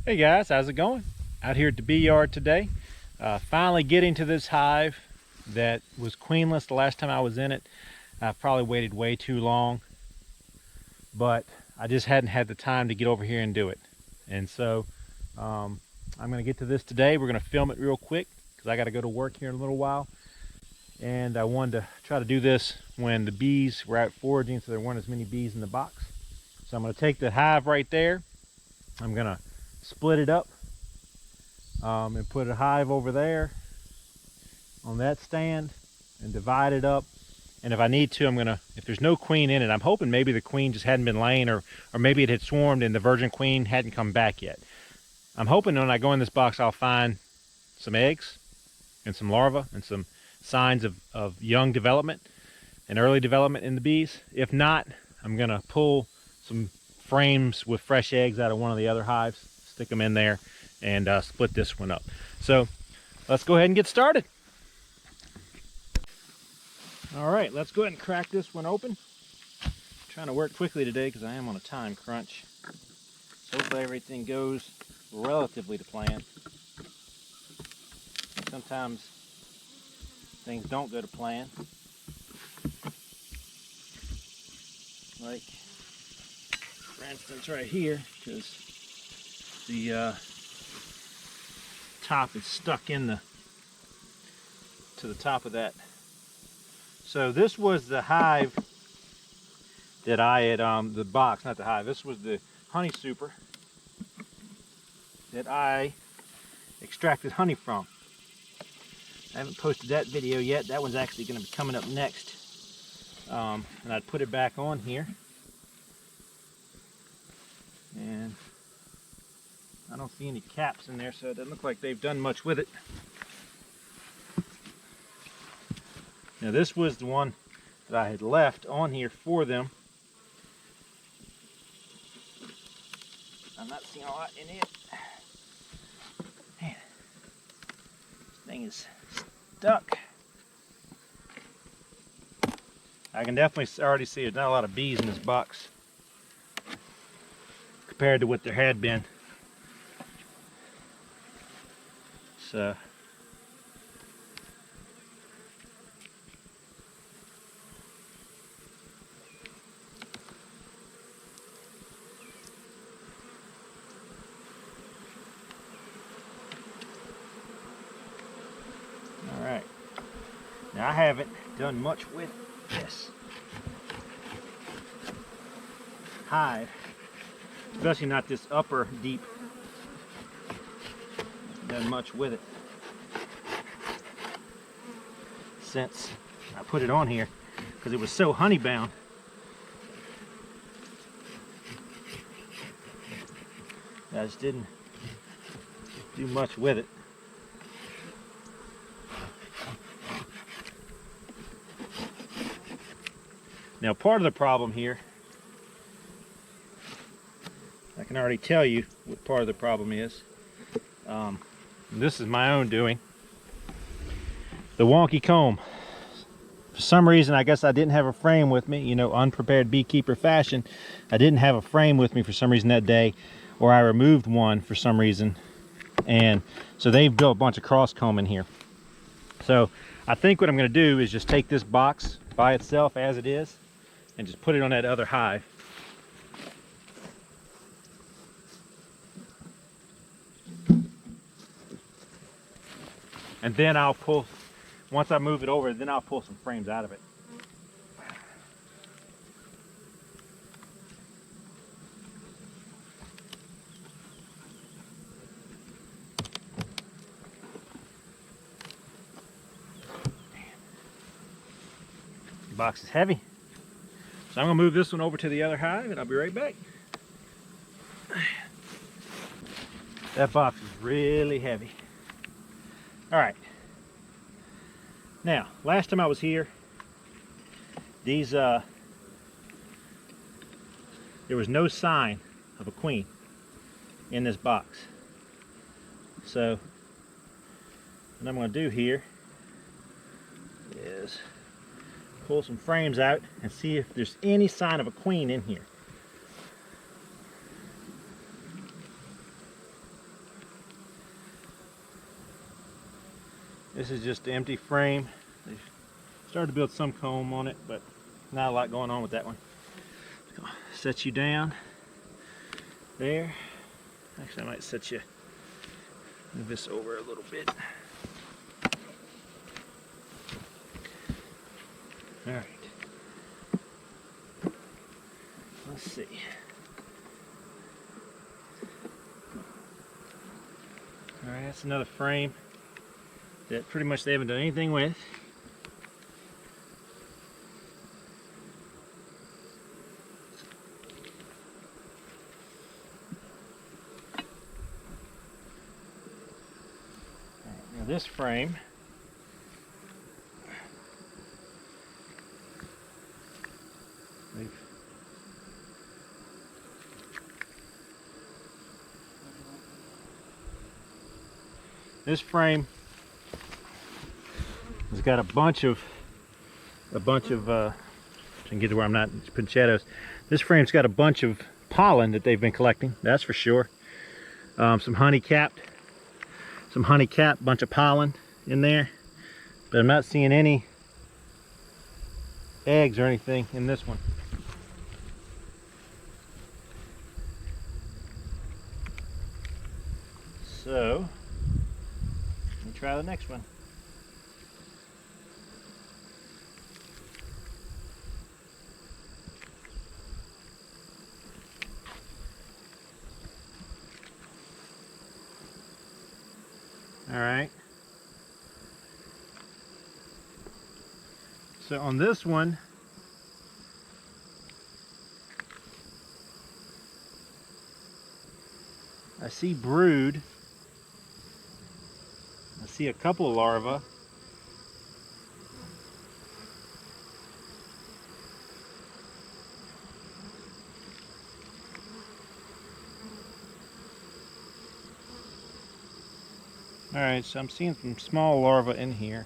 Hey guys, how's it going? Out here at the bee yard today. Finally getting to this hive that was queenless the last time I was in it. I've probably waited way too long, but I just hadn't had the time to get over here and do it. And so I'm going to get to this today. We're going to film it real quick because I got to go to work here in a little while. And I wanted to try to do this when the bees were out foraging, so there weren't as many bees in the box. So I'm going to take the hive right there. I'm going to split it up and put a hive over there on that stand and divide it up. And if I need to, I'm gonna, if there's no queen in it, I'm hoping maybe the queen just hadn't been laying, or maybe it had swarmed and the virgin queen hadn't come back yet. I'm hoping when I go in this box I'll find some eggs and some larvae and some signs of young development and early development in the bees. If not, I'm gonna pull some frames with fresh eggs out of one of the other hives, stick them in there, and split this one up. So let's go ahead and get started. All right, let's go ahead and crack this one open. I'm trying to work quickly today because I am on a time crunch. So hopefully everything goes relatively to plan. Sometimes things don't go to plan. Like, for instance, right here, because the top is stuck in to the top of that. So this was the hive that I had, the box, not the hive. This was the honey super that I extracted honey from. I haven't posted that video yet. That one's actually going to be coming up next. And I'd put it back on here. And I don't see any caps in there, so it doesn't look like they've done much with it. Now this was the one that I had left on here for them. I'm not seeing a lot in it. Man, this thing is stuck. I can definitely already see there's not a lot of bees in this box compared to what there had been. So alright. Now I haven't done much with this hive, especially not this upper deep. Done much with it since I put it on here because it was so honey bound. I just didn't do much with it. Now part of the problem here, I can already tell you what part of the problem is. This is my own doing. The wonky comb. For some reason, I guess I didn't have a frame with me, you know, unprepared beekeeper fashion. I didn't have a frame with me for some reason that day, or I removed one for some reason. And so they've built a bunch of cross comb in here. So I think what I'm going to do is just take this box by itself as it is and just put it on that other hive. And then I'll pull, once I move it over, then I'll pull some frames out of it. The box is heavy. So I'm gonna move this one over to the other hive and I'll be right back. That box is really heavy. All right. Now, last time I was here, these, there was no sign of a queen in this box. So, what I'm gonna do here is pull some frames out and see if there's any sign of a queen in here. This is just the empty frame. They've started to build some comb on it, but not a lot going on with that one. Set you down there. Actually, I might set you, move this over a little bit. All right. Let's see. All right, that's another frame that pretty much they haven't done anything with. Now this frame, this frame has got a bunch of I can get to where I'm not putting shadows. This frame's got a bunch of pollen that they've been collecting, that's for sure. Some honey capped, bunch of pollen in there, but I'm not seeing any eggs or anything in this one. So let me try the next one. All right. So on this one, I see brood. I see a couple of larvae. All right, so I'm seeing some small larvae in here.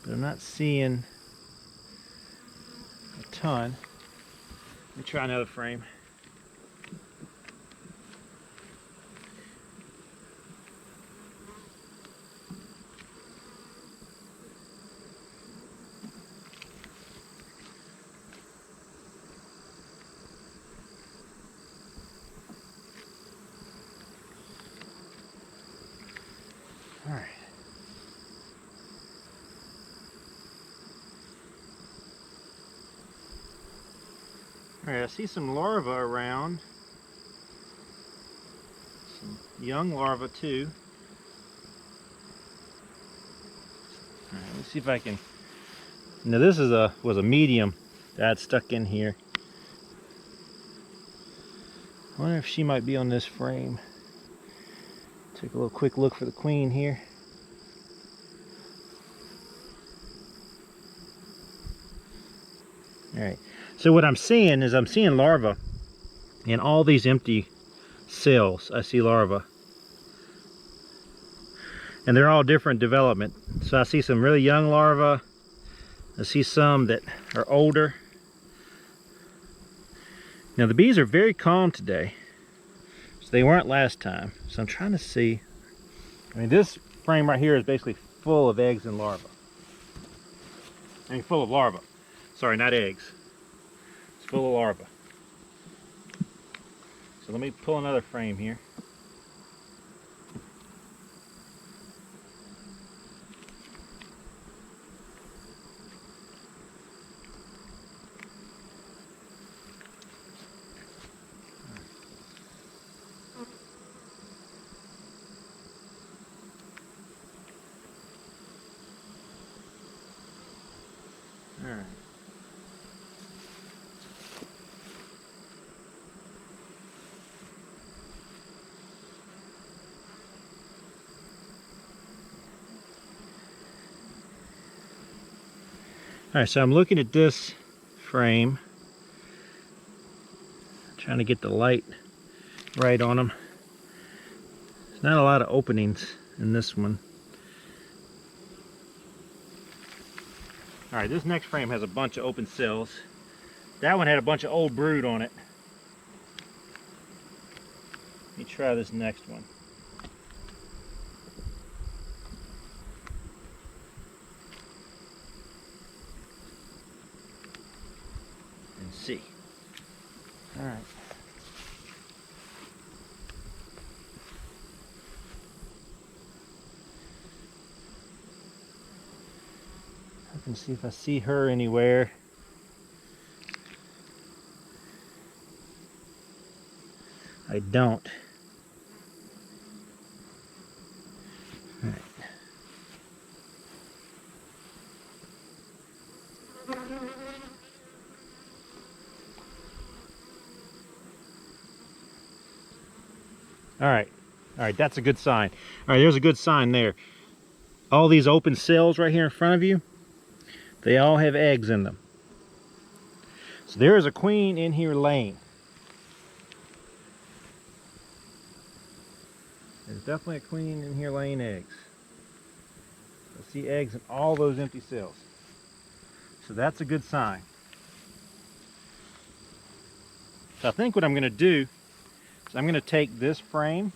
But I'm not seeing a ton. Let me try another frame. All right. All right, I see some larvae around. Some young larvae too. All right, let's see if I can. Now this is was a medium that stuck in here. I wonder if she might be on this frame. Take a little quick look for the queen here. All right, so what I'm seeing is I'm seeing larvae in all these empty cells. I see larvae, and they're all different development. So I see some really young larvae. I see some that are older. Now the bees are very calm today, so they weren't last time. So I'm trying to see. I mean, this frame right here is basically full of eggs and larvae. I mean, full of larvae. Sorry, not eggs. It's full of larvae. So let me pull another frame here. All right. All right, so I'm looking at this frame, trying to get the light right on them. There's not a lot of openings in this one. All right, this next frame has a bunch of open cells. That one had a bunch of old brood on it. Let me try this next one. And see. All right. I can see if I see her anywhere. I don't. All right. All right, that's a good sign. All right, there's a good sign there. All these open cells right here in front of you, they all have eggs in them. So there is a queen in here laying. There's definitely a queen in here laying eggs. I see eggs in all those empty cells. So that's a good sign. So I think what I'm going to do is I'm going to take this frame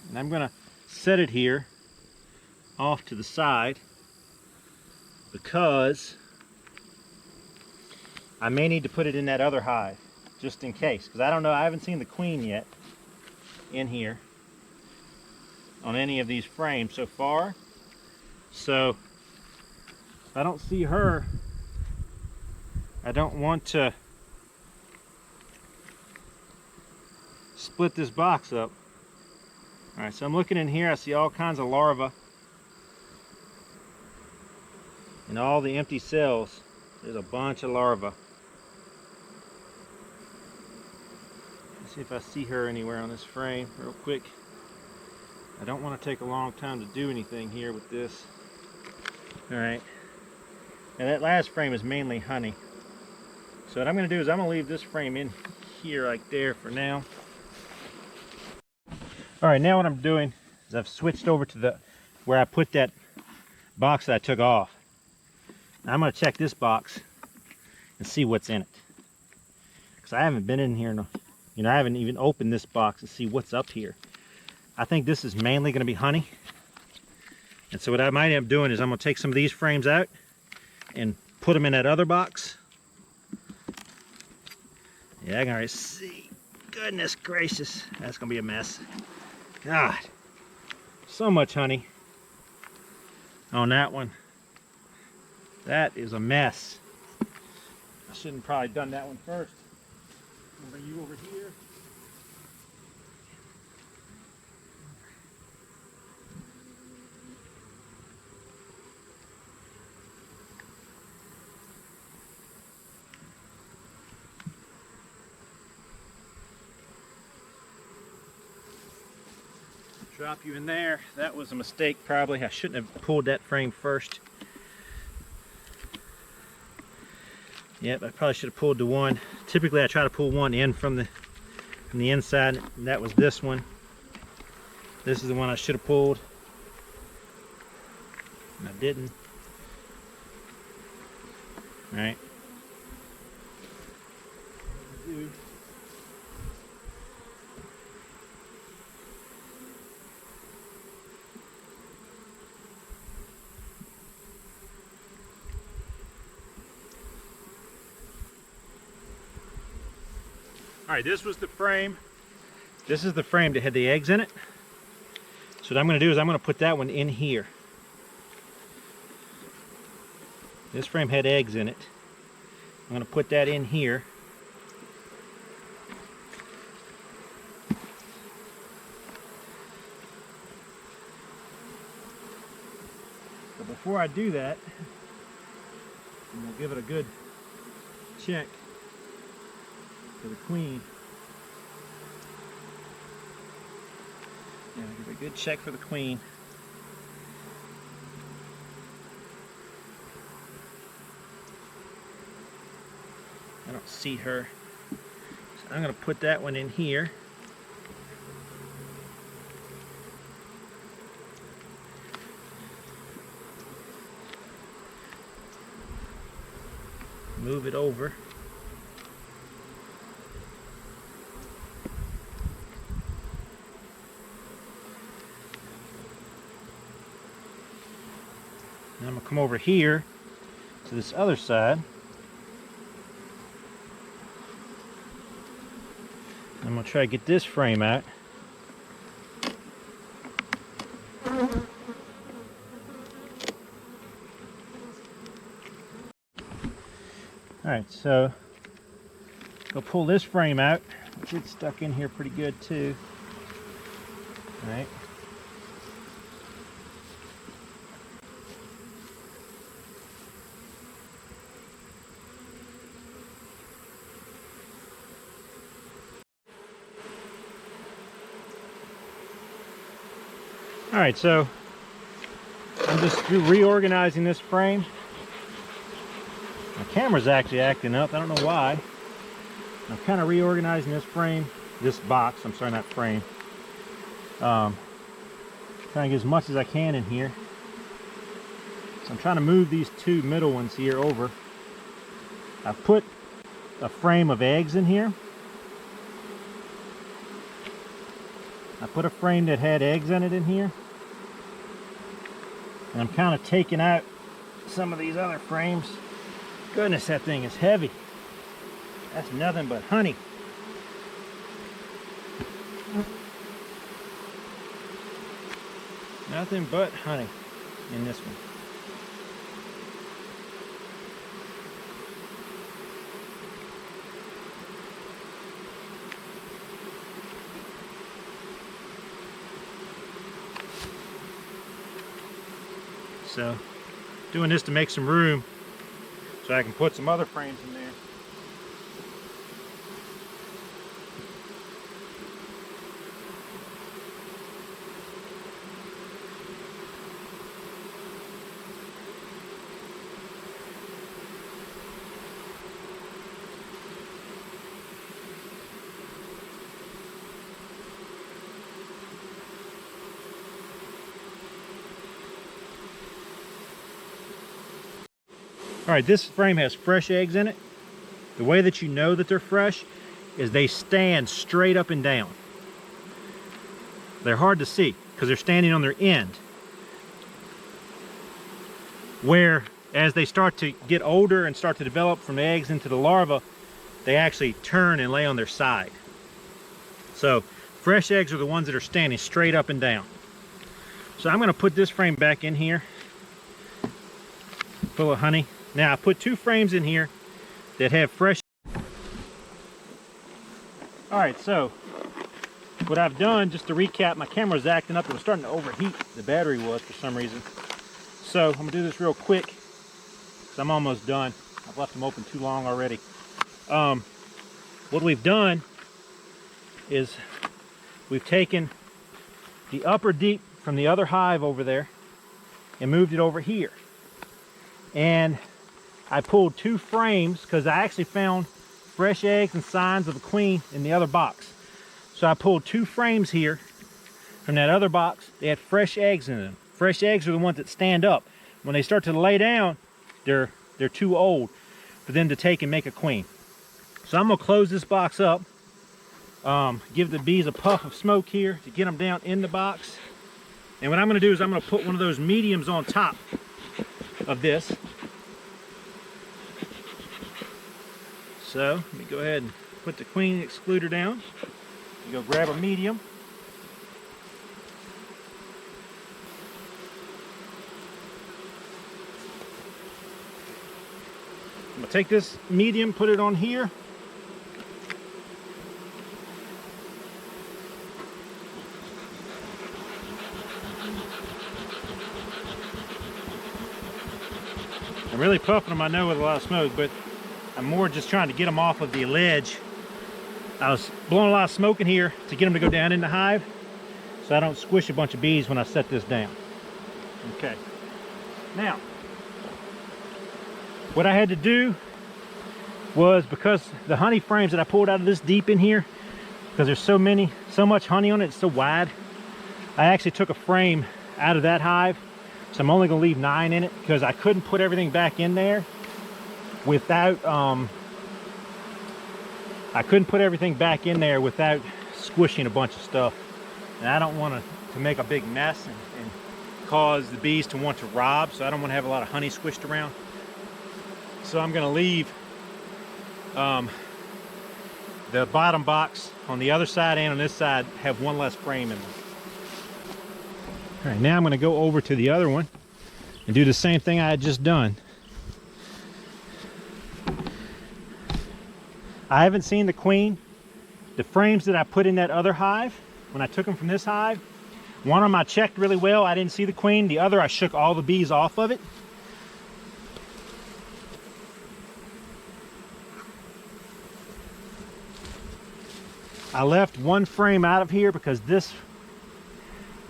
and I'm going to set it here off to the side because I may need to put it in that other hive just in case, because I don't know, I haven't seen the queen yet in here on any of these frames so far. So if I don't see her, I don't want to split this box up. All right, so I'm looking in here, I see all kinds of larvae in all the empty cells. There's a bunch of larvae. Let's see if I see her anywhere on this frame real quick. I don't want to take a long time to do anything here with this. All right, now that last frame is mainly honey. So what I'm going to do is I'm going to leave this frame in here like there for now. All right, now what I'm doing is I've switched over to the where I put that box that I took off. Now I'm going to check this box and see what's in it, because I haven't been in here, I haven't even opened this box to see what's up here. I think this is mainly going to be honey. And so what I might end up doing is I'm going to take some of these frames out and put them in that other box. Yeah, I can already see. Goodness gracious, that's going to be a mess. God, so much honey on that one. That is a mess. I shouldn't have probably done that one first. I'll bring you over here. Drop you in there. That was a mistake probably. I shouldn't have pulled that frame first. Yep, I probably should have pulled the one. Typically I try to pull one in from the inside, and that was this one. This is the one I should have pulled, and I didn't. All right. All right, this was the frame. This is the frame that had the eggs in it. So what I'm going to do is I'm going to put that one in here. This frame had eggs in it. I'm going to put that in here. But before I do that, I'm going to give it a good check for the queen. Yeah, give it a good check for the queen. I don't see her. So I'm going to put that one in here. move it over. And I'm going to come over here to this other side. I'm going to try to get this frame out. Alright, so go pull this frame out. It's stuck in here pretty good too. Alright. Alright, so I'm just reorganizing this frame. My camera's actually acting up. I don't know why. I'm kind of reorganizing this frame, this box. I'm sorry, not frame. Trying to get as much as I can in here. So I'm trying to move these two middle ones here over. I've put a frame of eggs in here. I put a frame that had eggs in it in here. And I'm kind of taking out some of these other frames. Goodness, that thing is heavy. That's nothing but honey. Nothing but honey in this one. So, doing this to make some room so I can put some other frames in there. All right, this frame has fresh eggs in it. The way that you know that they're fresh is they stand straight up and down. They're hard to see because they're standing on their end. Where as they start to get older and start to develop from the eggs into the larva, they actually turn and lay on their side. So fresh eggs are the ones that are standing straight up and down. So I'm going to put this frame back in here full of honey. Now I put two frames in here that have fresh. Alright, so what I've done, just to recap, my camera's acting up. It was starting to overheat, the battery was, for some reason. So I'm going to do this real quick because I'm almost done. I've left them open too long already. What we've done is we've taken the upper deep from the other hive over there and moved it over here. And I pulled two frames because I actually found fresh eggs and signs of a queen in the other box. So I pulled two frames here from that other box. They had fresh eggs in them. Fresh eggs are the ones that stand up. When they start to lay down, they're too old for them to take and make a queen. So I'm gonna close this box up, give the bees a puff of smoke here to get them down in the box. And what I'm gonna do is I'm gonna put one of those mediums on top of this. So let me go ahead and put the queen excluder down. You go grab a medium. I'm gonna take this medium, put it on here. I'm really puffing them, I know, with a lot of smoke, but I'm more just trying to get them off of the ledge. I was blowing a lot of smoke in here to get them to go down in the hive so I don't squish a bunch of bees when I set this down. Okay. Now, what I had to do was, because the honey frames that I pulled out of this deep in here, because there's so much honey on it, it's so wide, I actually took a frame out of that hive. So I'm only going to leave 9 in it because I couldn't put everything back in there without, I couldn't put everything back in there without squishing a bunch of stuff. And I don't want to make a big mess and cause the bees to want to rob, so I don't want to have a lot of honey squished around. So I'm going to leave the bottom box on the other side and on this side have one less frame in them. All right, now I'm going to go over to the other one and do the same thing I had just done. I haven't seen the queen. The frames that I put in that other hive, when I took them from this hive, one of them I checked really well, I didn't see the queen. The other I shook all the bees off of it. I left one frame out of here because this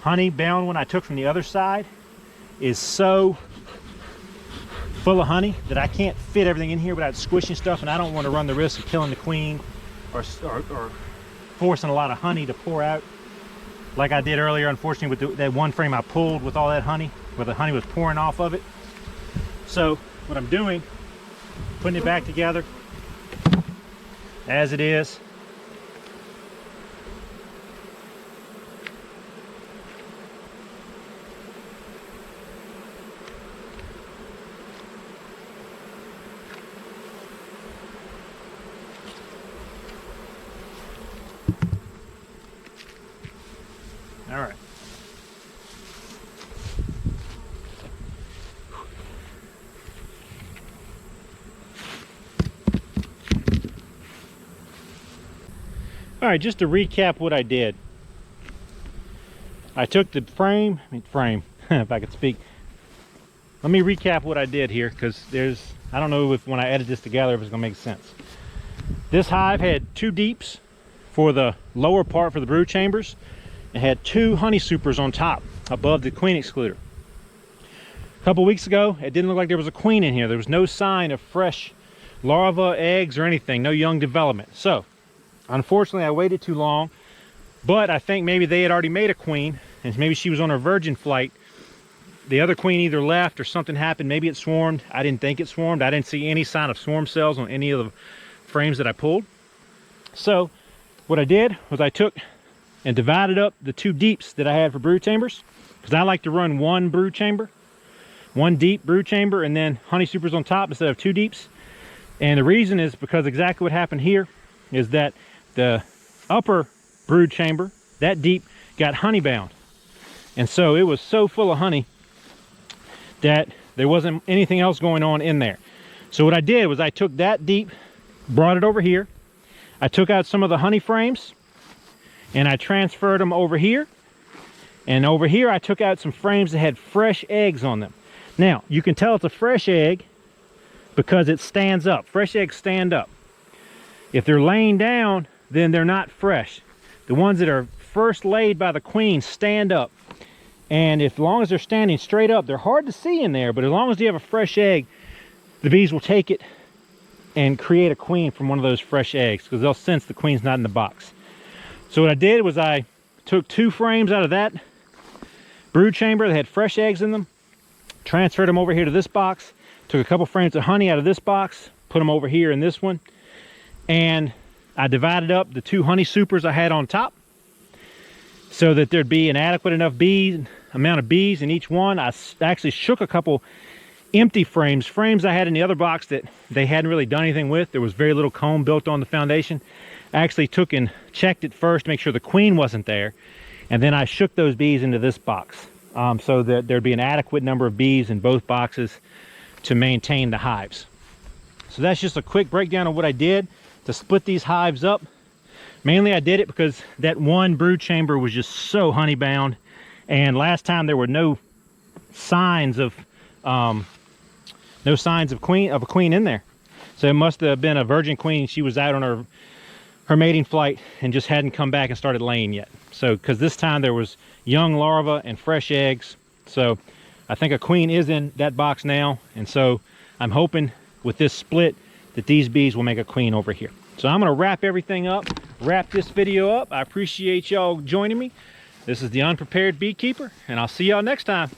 honey bound one I took from the other side is so full of honey that I can't fit everything in here without squishing stuff, and I don't want to run the risk of killing the queen or forcing a lot of honey to pour out like I did earlier, unfortunately, with that one frame I pulled with all that honey, where the honey was pouring off of it. So what I'm doing, putting it back together as it is. All right. All right, just to recap what I did. I took the frame, if I could speak. Let me recap what I did here, because I don't know if when I edit this together if it's gonna make sense. This hive had 2 deeps for the lower part for the brood chambers. It had 2 honey supers on top above the queen excluder. A couple weeks ago, it didn't look like there was a queen in here. There was no sign of fresh larvae, eggs, or anything, no young development. So unfortunately I waited too long, but I think maybe they had already made a queen, and maybe she was on her virgin flight. The other queen either left or something happened. Maybe it swarmed. I didn't think it swarmed. I didn't see any sign of swarm cells on any of the frames that I pulled. So what I did was I took and divided up the 2 deeps that I had for brood chambers, because I like to run one brood chamber, one deep brood chamber, and then honey supers on top instead of 2 deeps. And the reason is because exactly what happened here is that the upper brood chamber, that deep, got honey bound, and so it was so full of honey that there wasn't anything else going on in there. So what I did was I took that deep, brought it over here, I took out some of the honey frames and I transferred them over here, and over here I took out some frames that had fresh eggs on them. Now you can tell it's a fresh egg because it stands up. Fresh eggs stand up. If they're laying down, then they're not fresh. The ones that are first laid by the queen stand up, and as long as they're standing straight up, they're hard to see in there, but as long as you have a fresh egg, the bees will take it and create a queen from one of those fresh eggs, because they'll sense the queen's not in the box. So what I did was I took 2 frames out of that brood chamber that had fresh eggs in them, transferred them over here to this box, took a couple frames of honey out of this box, put them over here in this one, and I divided up the 2 honey supers I had on top so that there'd be an adequate enough amount of bees in each one. I actually shook a couple empty frames I had in the other box that they hadn't really done anything with. There was very little comb built on the foundation. I actually took and checked it first to make sure the queen wasn't there, and then I shook those bees into this box so that there'd be an adequate number of bees in both boxes to maintain the hives. So that's just a quick breakdown of what I did to split these hives up. Mainly I did it because that one brood chamber was just so honey bound, and last time there were no signs of a queen in there. So it must have been a virgin queen. She was out on her mating flight and just hadn't come back and started laying yet. So because this time there was young larvae and fresh eggs. So I think a queen is in that box now, and so I'm hoping with this split that these bees will make a queen over here. So I'm going to wrap everything up, wrap this video up. I appreciate y'all joining me. This is the Unprepared Beekeeper, and I'll see y'all next time.